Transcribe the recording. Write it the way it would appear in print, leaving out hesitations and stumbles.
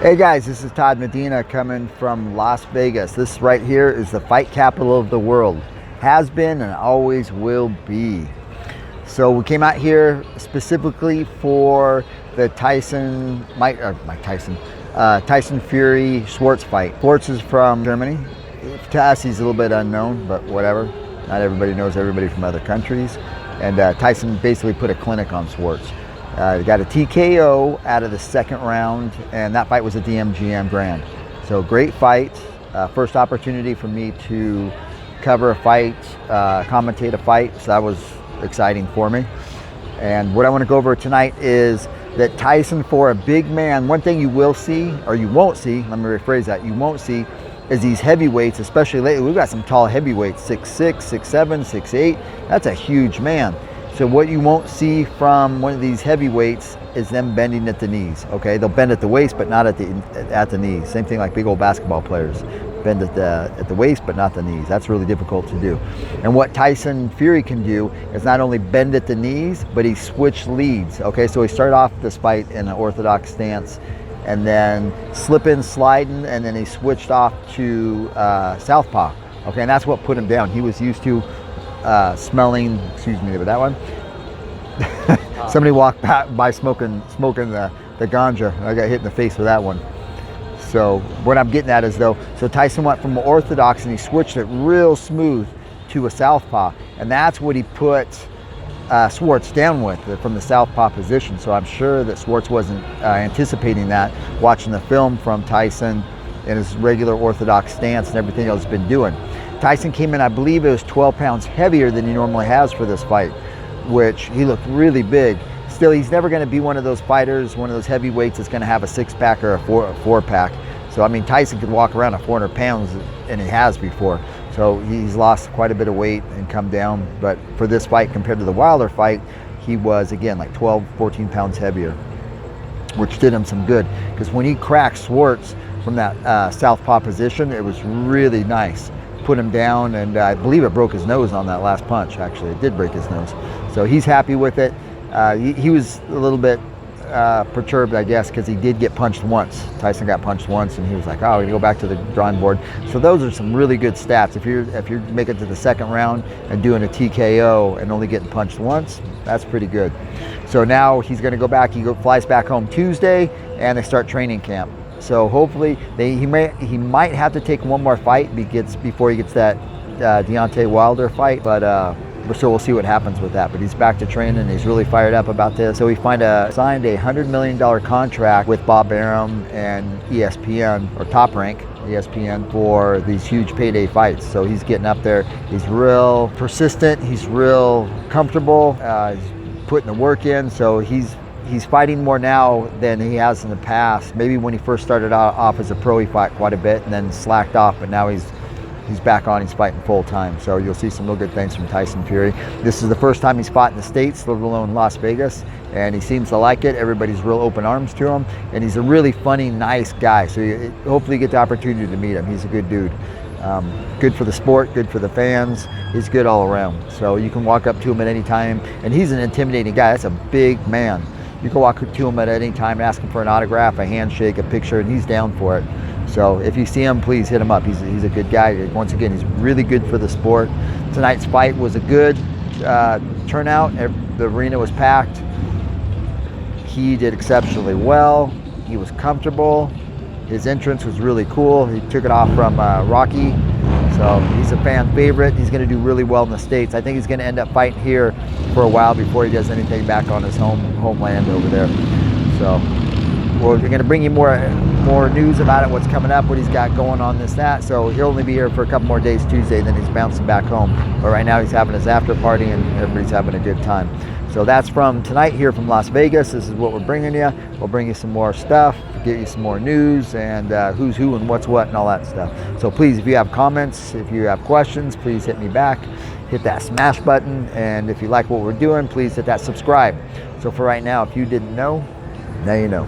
Hey guys, this is Todd Medina coming from Las Vegas. This right here is the fight capital of the world. Has been and always will be. So we came out here specifically for the Tyson Fury Schwarz fight. Schwarz is from Germany. To us, he's a little bit unknown, but whatever. Not everybody knows everybody from other countries. And Tyson basically put a clinic on Schwarz. Got a TKO out of the second round, and that fight was at the MGM Grand. So great fight. First opportunity for me to cover a fight, commentate a fight, so that was exciting for me. And what I want to go over tonight is that Tyson, for a big man, one thing you will see, or you won't see, let me rephrase that, you won't see, is these heavyweights, especially lately. We've got some tall heavyweights, 6'6", 6'7", 6'8". That's a huge man. So what you won't see from one of these heavyweights is them bending at the knees. Okay, they'll bend at the waist, but not at the knees. Same thing like big old basketball players, bend at the waist, but not the knees. That's really difficult to do. And what Tyson Fury can do is not only bend at the knees, but he switched leads. Okay, so he started off this fight in an orthodox stance, and then slipping, sliding, and then he switched off to southpaw. Okay, and that's what put him down. He was used to smelling, excuse me, but that one. Somebody walked by smoking the ganja. I got hit in the face with that one. So what I'm getting at is so Tyson went from orthodox and he switched it real smooth to a southpaw, and that's what he put Schwarz down with, from the southpaw position. So I'm sure that Schwarz wasn't anticipating that, watching the film from Tyson in his regular orthodox stance and everything else he's been doing. Tyson came in, I believe it was 12 pounds heavier than he normally has for this fight, which he looked really big. Still, he's never going to be one of those fighters, one of those heavyweights that's going to have a six-pack or a four-pack. So, I mean, Tyson could walk around at 400 pounds, and he has before. So he's lost quite a bit of weight and come down. But for this fight, compared to the Wilder fight, he was, again, like 12, 14 pounds heavier, which did him some good. Because when he cracked Schwarz from that southpaw position, it was really nice. Put him down, and I believe it broke his nose on that last punch. Actually, it did break his nose. So he's happy with it. He was a little bit perturbed, I guess, because he did get punched once. Tyson got punched once, and he was like, "Oh, we're gonna go back to the drawing board." So those are some really good stats. If you're making it to the second round and doing a TKO and only getting punched once, that's pretty good. So now he's gonna go back. He flies back home Tuesday, and they start training camp. So hopefully he might have to take one more fight before he gets that Deontay Wilder fight, but so we'll see what happens with that. But he's back to training. He's really fired up about this. So he signed a $100 million contract with Bob Arum and ESPN, or Top Rank ESPN, for these huge payday fights. So he's getting up there. He's real persistent. He's real comfortable. He's putting the work in. So he's fighting more now than he has in the past. Maybe when he first started off as a pro, he fought quite a bit and then slacked off, but now he's back on, he's fighting full time. So you'll see some real good things from Tyson Fury. This is the first time he's fought in the States, let alone Las Vegas, and he seems to like it. Everybody's real open arms to him, and he's a really funny, nice guy. So hopefully you get the opportunity to meet him. He's a good dude. Good for the sport, good for the fans. He's good all around. So you can walk up to him at any time, and he's an intimidating guy. That's a big man. You can walk to him at any time and ask him for an autograph, a handshake, a picture, and he's down for it. So if you see him, please hit him up. He's a good guy. Once again, he's really good for the sport. Tonight's fight was a good turnout. The arena was packed. He did exceptionally well. He was comfortable. His entrance was really cool. He took it off from Rocky. So he's a fan favorite. He's going to do really well in the States. I think he's going to end up fighting here for a while before he does anything back on his homeland over there. So we're going to bring you more news about it, what's coming up, what he's got going on, this, that. So he'll only be here for a couple more days Tuesday, then he's bouncing back home. But right now he's having his after party and everybody's having a good time. So that's from tonight here from Las Vegas. This is what we're bringing you. We'll bring you some more stuff, get you some more news, and who's who and what's what and all that stuff. So please, if you have comments, if you have questions, please hit me back. Hit that smash button, and if you like what we're doing, please hit that subscribe. So for right now, if you didn't know, now you know.